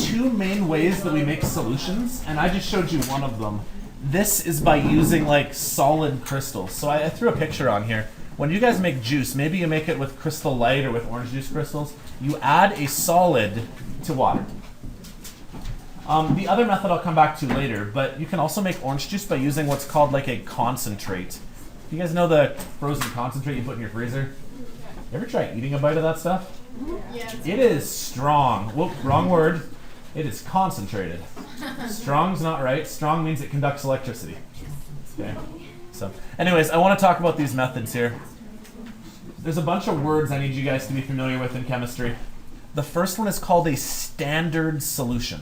two main ways that we make solutions, and I just showed you one of them. This is by using like solid crystals. So I threw a picture on here. When you guys make juice, maybe you make it with Crystal Light or with orange juice crystals, you add a solid to water. The other method I'll come back to later, but you can also make orange juice by using what's called like a concentrate. You guys know the frozen concentrate you put in your freezer? You ever try eating a bite of that stuff? Yeah. It is strong. Whoop, wrong word. It is concentrated. Strong's not right. Strong means it conducts electricity. Okay. So, anyways, I want to talk about these methods here. There's a bunch of words I need you guys to be familiar with in chemistry. The first one is called a standard solution.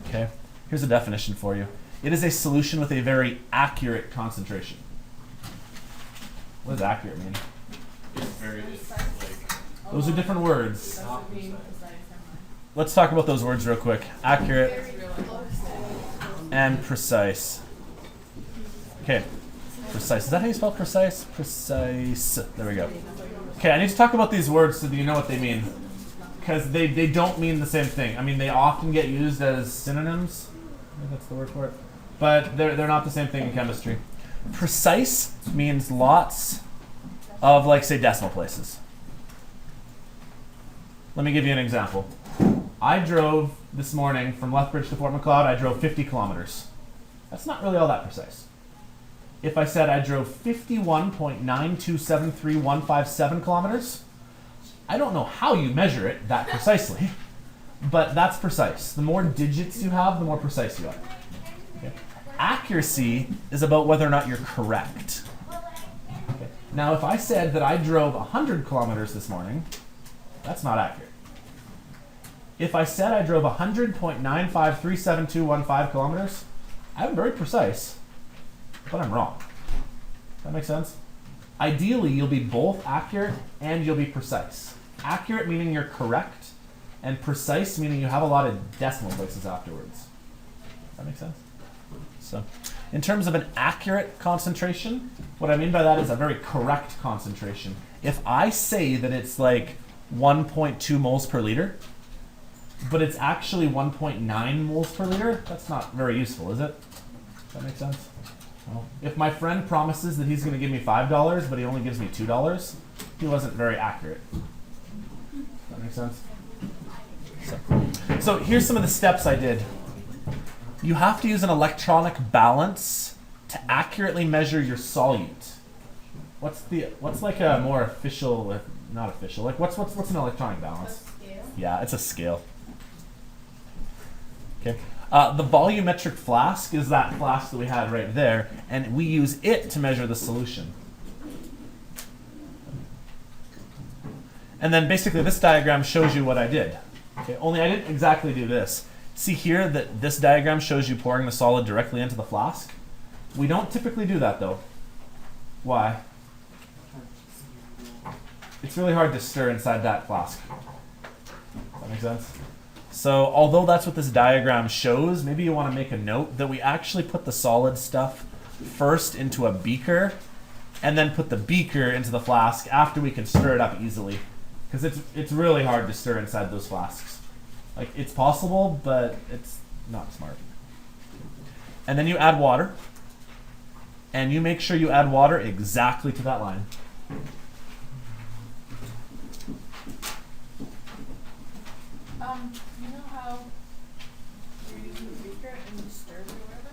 Okay. Here's a definition for you. It is a solution with a very accurate concentration. What does accurate mean? Those are different words. Let's talk about those words real quick. Accurate and precise. Okay, precise. Is that how you spell precise? Precise. There we go. Okay, I need to talk about these words so that you know what they mean. Because they don't mean the same thing. I mean, they often get used as synonyms. I think that's the word for it. But they're not the same thing in chemistry. Precise means lots of, like, say, decimal places. Let me give you an example. I drove this morning from Lethbridge to Fort Macleod. I drove 50 kilometers. That's not really all that precise. If I said I drove 51.9273157 kilometers, I don't know how you measure it that precisely, but that's precise. The more digits you have, the more precise you are. Okay. Accuracy is about whether or not you're correct. Okay. Now, if I said that I drove 100 kilometers this morning, that's not accurate. If I said I drove 100.9537215 kilometers, I'm very precise, but I'm wrong. Does that make sense? Ideally, you'll be both accurate and you'll be precise. Accurate meaning you're correct, and precise meaning you have a lot of decimal places afterwards. Does that make sense? So, in terms of an accurate concentration, what I mean by that is a very correct concentration. If I say that it's like 1.2 moles per liter, but it's actually 1.9 moles per liter, that's not very useful, is it? Does that make sense? Well, if my friend promises that he's going to give me $5, but he only gives me $2, he wasn't very accurate. Does that make sense? So here's some of the steps I did. You have to use an electronic balance to accurately measure your solute. What's like a more official, not official, like what's an electronic balance? Yeah, it's a scale. Okay. The volumetric flask is that flask that we had right there, and we use it to measure the solution. And then basically this diagram shows you what I did. Okay, only I didn't exactly do this. See here that this diagram shows you pouring the solid directly into the flask? We don't typically do that though. Why? It's really hard to stir inside that flask. Does that make sense? So although that's what this diagram shows, maybe you want to make a note that we actually put the solid stuff first into a beaker and then put the beaker into the flask after we can stir it up easily. Because it's really hard to stir inside those flasks. Like, it's possible, but it's not smart. And then you add water. And you make sure you add water exactly to that line. You know how you're using the beaker and you stir it or whatever?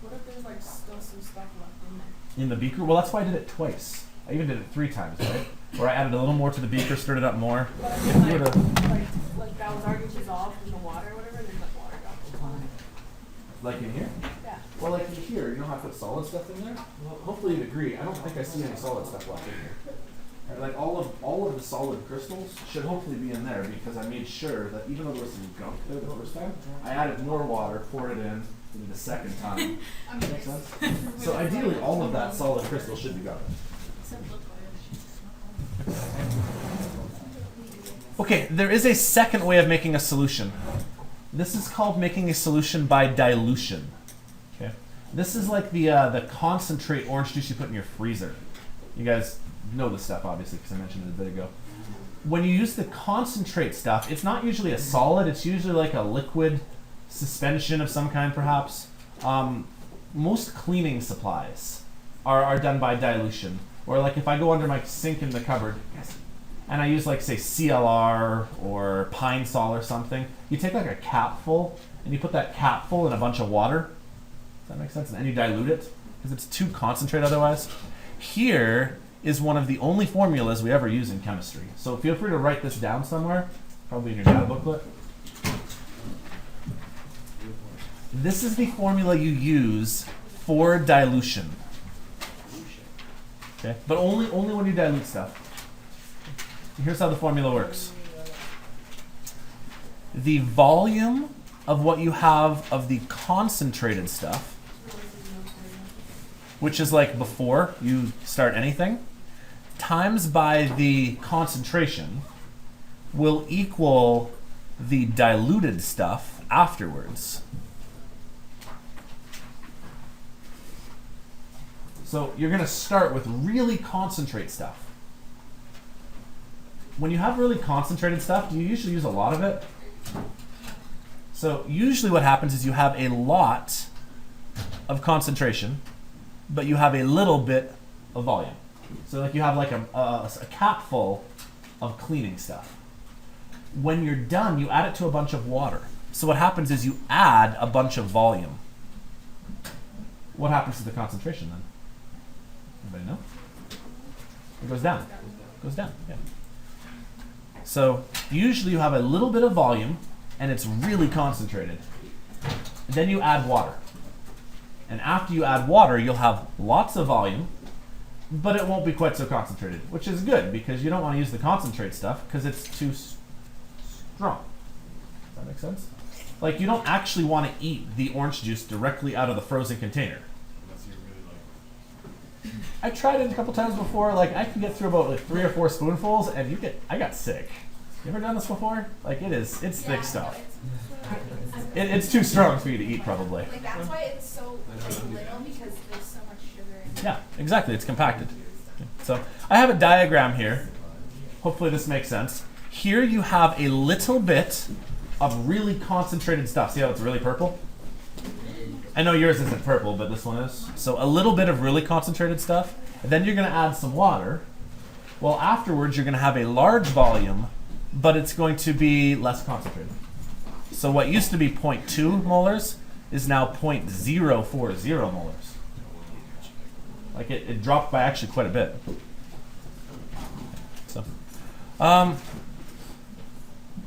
What if there's like still some stuff left in there? In the beaker? Well, that's why I did it twice. I even did it 3 times, right? Where I added a little more to the beaker, stirred it up more. But I If mean, you were to, like that was already dissolved in the water or whatever, and then the water got on it. like in here? Yeah. Well, like in here, you know how I put solid stuff in there? Well, hopefully you'd agree. I don't think I see any solid stuff left in here. Right, like all of the solid crystals should hopefully be in there because I made sure that even though there was some gunk there the first time, I added more water, poured it in the second time. Makes sense? So ideally, all of that solid crystal should be gone. Okay, there is a second way of making a solution. This is called making a solution by dilution. Okay, this is like the concentrate orange juice you put in your freezer. You guys know this stuff obviously because I mentioned it a bit ago. when you use the concentrate stuff, it's not usually a solid. It's usually like a liquid suspension of some kind, perhaps. Most cleaning supplies are done by dilution. Or like if I go under my sink in the cupboard and I use like say CLR or Pine Sol or something, you take like a capful and you put that capful in a bunch of water. Does that make sense? And then you dilute it because it's too concentrated otherwise. Here is one of the only formulas we ever use in chemistry. So feel free to write this down somewhere, probably in your data booklet. This is the formula you use for dilution. Okay, but only when you dilute stuff. Here's how the formula works. The volume of what you have of the concentrated stuff, which is like before you start anything, times by the concentration will equal the diluted stuff afterwards. So you're going to start with really concentrate stuff. When you have really concentrated stuff, do you usually use a lot of it? So usually what happens is you have a lot of concentration, but you have a little bit of volume. So like you have like a capful of cleaning stuff. When you're done, you add it to a bunch of water. So what happens is you add a bunch of volume. What happens to the concentration then? Anybody know? It goes down. It goes down, yeah. So usually you have a little bit of volume and it's really concentrated. Then you add water. And after you add water, you'll have lots of volume, but it won't be quite so concentrated, which is good because you don't want to use the concentrate stuff because it's too strong. Does that make sense? Like you don't actually want to eat the orange juice directly out of the frozen container. I tried it a couple times before. Like I can get through about like 3 or 4 spoonfuls, and I got sick. You ever done this before? Like it's thick stuff. It's too strong for you to eat, probably. Like that's why it's so little because there's so much sugar in it. Yeah, exactly. It's compacted. So I have a diagram here. Hopefully this makes sense. Here you have a little bit of really concentrated stuff. See how it's really purple? I know yours isn't purple, but this one is. So a little bit of really concentrated stuff. And then you're going to add some water. Well, afterwards you're going to have a large volume, but it's going to be less concentrated. So what used to be 0.2 molars is now 0.040 molars. Like it dropped by actually quite a bit. So,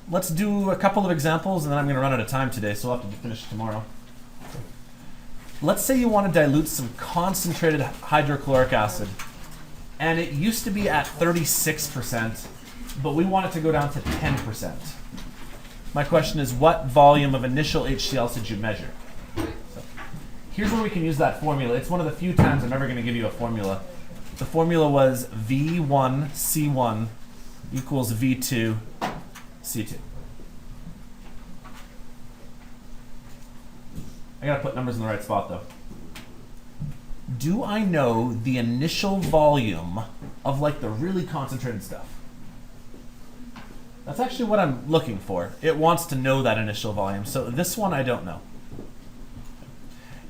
let's do a couple of examples, and then I'm going to run out of time today, so we'll have to finish tomorrow. Let's say you want to dilute some concentrated hydrochloric acid, and it used to be at 36%, but we want it to go down to 10%. My question is, what volume of initial HCl did you measure? So, here's where we can use that formula. It's one of the few times I'm ever going to give you a formula. The formula was V1C1 equals V2C2. I gotta put numbers in the right spot though. Do I know the initial volume of like the really concentrated stuff? That's actually what I'm looking for. It wants to know that initial volume. So this one I don't know.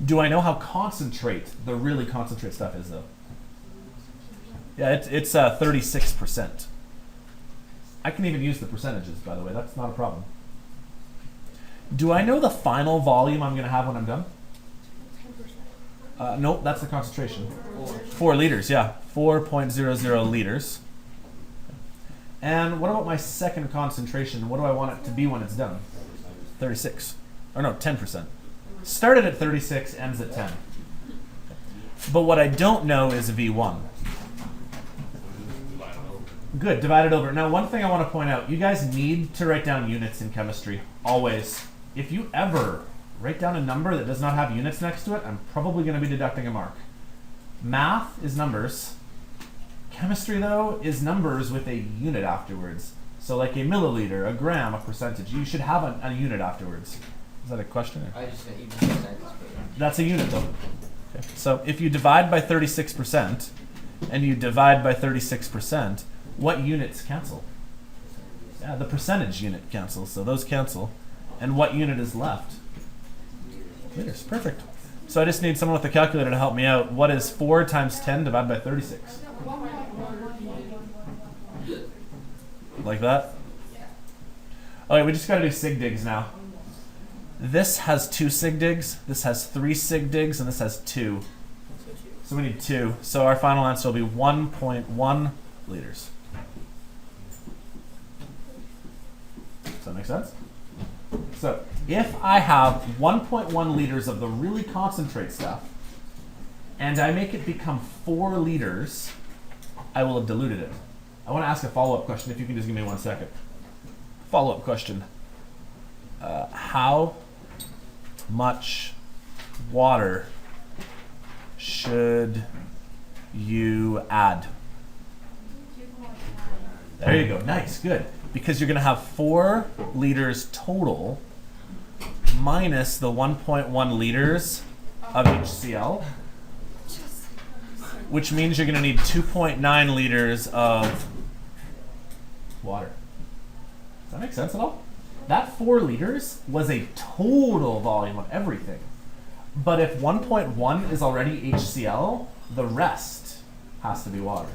Do I know how concentrate the really concentrate stuff is though? Yeah, it's 36%. I can even use the percentages, by the way. That's not a problem. Do I know the final volume I'm going to have when I'm done? 10%. Nope, that's the concentration. 4 liters, yeah. 4.00 liters. And what about my second concentration? What do I want it to be when it's done? 36. Or no, 10%. Started at 36, ends at 10. But what I don't know is V1. Good, divided over. Now, one thing I want to point out, you guys need to write down units in chemistry, always. If you ever write down a number that does not have units next to it, I'm probably going to be deducting a mark. Math is numbers. Chemistry, though, is numbers with a unit afterwards. So like a milliliter, a gram, a percentage. You should have a unit afterwards. Is that a question? I just said even percentage. That's a unit, though. Okay. So if you divide by 36% and you divide by 36%, what units cancel? Yeah, the percentage unit cancels, so those cancel. And what unit is left? Liters, perfect. So I just need someone with a calculator to help me out. What is 4 times 10 divided by 36? Like that? Okay, we just gotta do sig digs now. This has 2 sig digs, this has 3 sig digs, and this has 2. So we need 2. So our final answer will be 1.1 liters. Does that make sense? So if I have 1.1 liters of the really concentrate stuff, and I make it become 4 liters, I will have diluted it. I want to ask a follow-up question, if you can just give me 1 second. Follow-up question. How much water should you add? There you go. Nice. Good. Because you're going to have 4 liters total minus the 1.1 liters of HCl, which means you're going to need 2.9 liters of water. Does that make sense at all? That 4 liters was a total volume of everything. But if 1.1 is already HCl, the rest has to be water.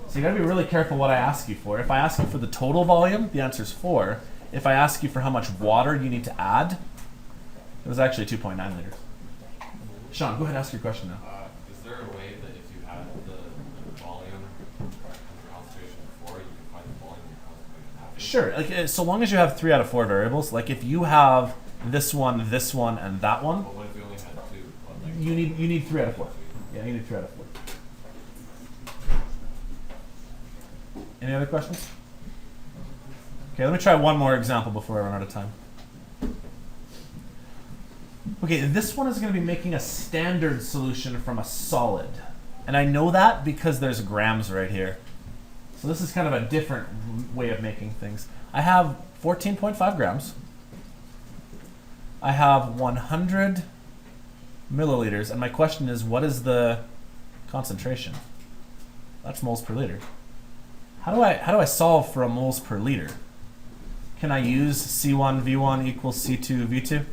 So you gotta be really careful what I ask you for. If I ask you for the total volume, the answer is 4. If I ask you for how much water you need to add, it was actually 2.9 liters. Sean, go ahead and ask your question now. Is there a way that if you had the volume and the concentration before, you can find the volume and concentration after? Sure, like so long as you have 3 out of 4 variables, like if you have this one, and that one, But what if you only had 2? What, like, you need 3 out of 4. Yeah, you need 3 out of 4. Any other questions? Okay, let me try one more example before I run out of time. Okay, this one is going to be making a standard solution from a solid. And I know that because there's grams right here. So this is kind of a different way of making things. I have 14.5 grams. I have 100 milliliters. And my question is, what is the concentration? That's moles per liter. How do I solve for a moles per liter? Can I use C1 V1 equals C2 V2?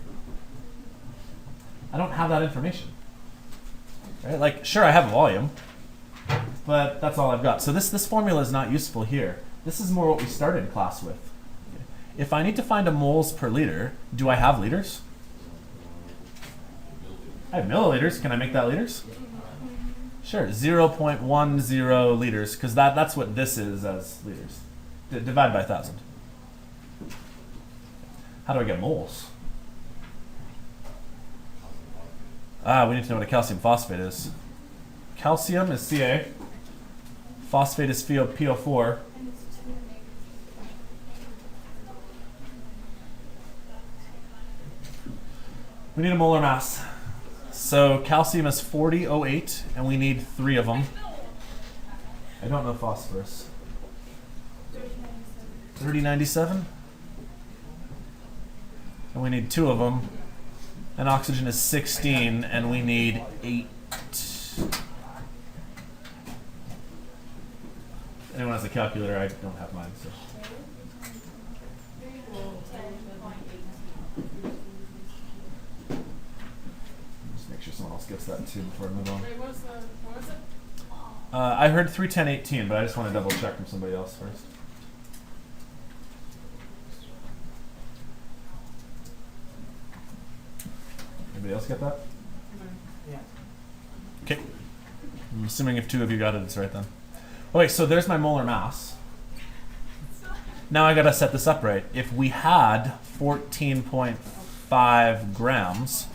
I don't have that information. Right? Like, sure, I have a volume, but that's all I've got. So this formula is not useful here. This is more what we started class with. If I need to find a moles per liter, do I have liters? I have milliliters. Can I make that liters? Sure, 0.10 liters, because that's what this is as liters. Divide by 1,000. How do I get moles? We need to know what a calcium phosphate is. Calcium is Ca. Phosphate is PO4. We need a molar mass. So calcium is 4008, and we need 3 of them. I don't know phosphorus. 3097? And we need 2 of them. And oxygen is 16, and we need 8. Anyone has a calculator? I don't have mine, so. Just make sure someone else gets that too before I move on. Wait, what was it? I heard 31018, but I just want to double check from somebody else first. Anybody else get that? Yeah. Okay. I'm assuming if 2 of you got it, it's right then. Okay, so there's my molar mass. Now I gotta set this up right. If we had 14.5 grams,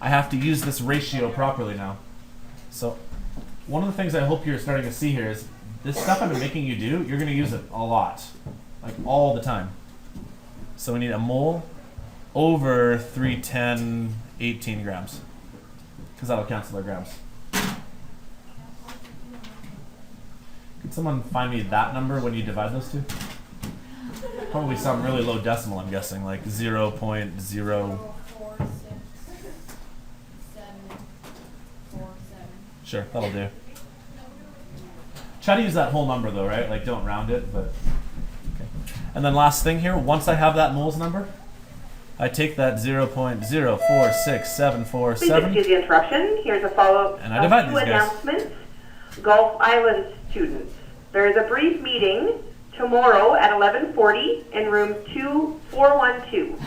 I have to use this ratio properly now. So one of the things I hope you're starting to see here is this stuff I've been making you do, you're gonna use it a lot. Like all the time. So we need a mole over 310.18 grams. Because that'll cancel our grams. Could someone find me that number when you divide those two? Probably some really low decimal, I'm guessing, like 0.0. 46747. Sure, that'll do. Try to use that whole number though, right? Like don't round it, but okay. And then last thing here, once I have that moles number, I take that Please excuse 0.0467. the interruption. Here's a follow-up And I divide of these two guys. announcements. Gulf Island students. There is a brief meeting tomorrow at 11:40 in room 2412.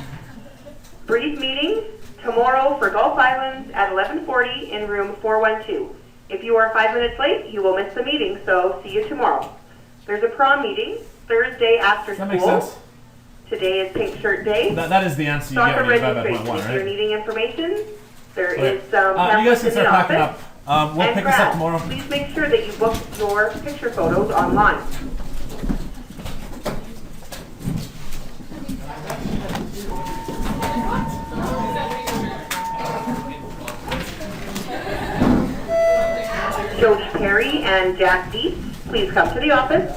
Brief meeting tomorrow for Gulf Islands at 11:40 in room 412. If you are 5 minutes late, you will miss the meeting, so see you tomorrow. There's a prom meeting Thursday after Does that school. make sense? Today is Pink Shirt Day. That is the answer you get Soccer when you divide by registration. 0.1, If you're right? needing information, there Okay. is some You guys pamphlets can in the start packing office. up. We'll And pick this up Brad, tomorrow. please make sure that you book your picture photos online. Jody Perry and Jack Dietz, please come to the office.